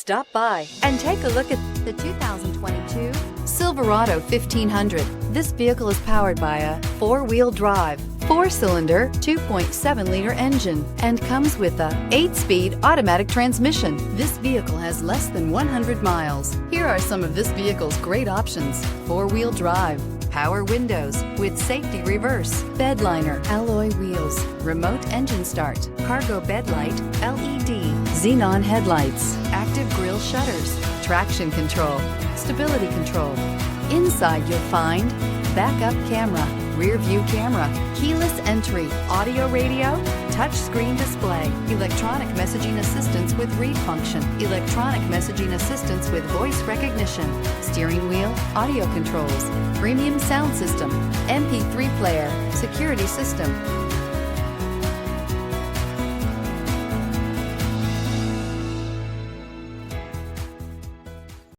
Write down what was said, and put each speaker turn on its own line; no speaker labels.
Stop by and take a look at the 2022 Silverado 1500. This vehicle is powered by a four-wheel drive, four-cylinder, 2.7-liter engine and comes with a 8-speed automatic transmission. This vehicle has less than 100 miles. Here are some of this vehicle's great options: four-wheel drive, power windows with safety reverse, bed liner, alloy wheels, remote engine start, cargo bed light, LED, xenon headlights, active grille shutters, traction control, stability control. Inside you'll find backup camera, rear view camera, keyless entry, audio radio, touchscreen display, electronic messaging assistance with read function, electronic messaging assistance with voice recognition, steering wheel audio controls, premium sound system, MP3 player, security system.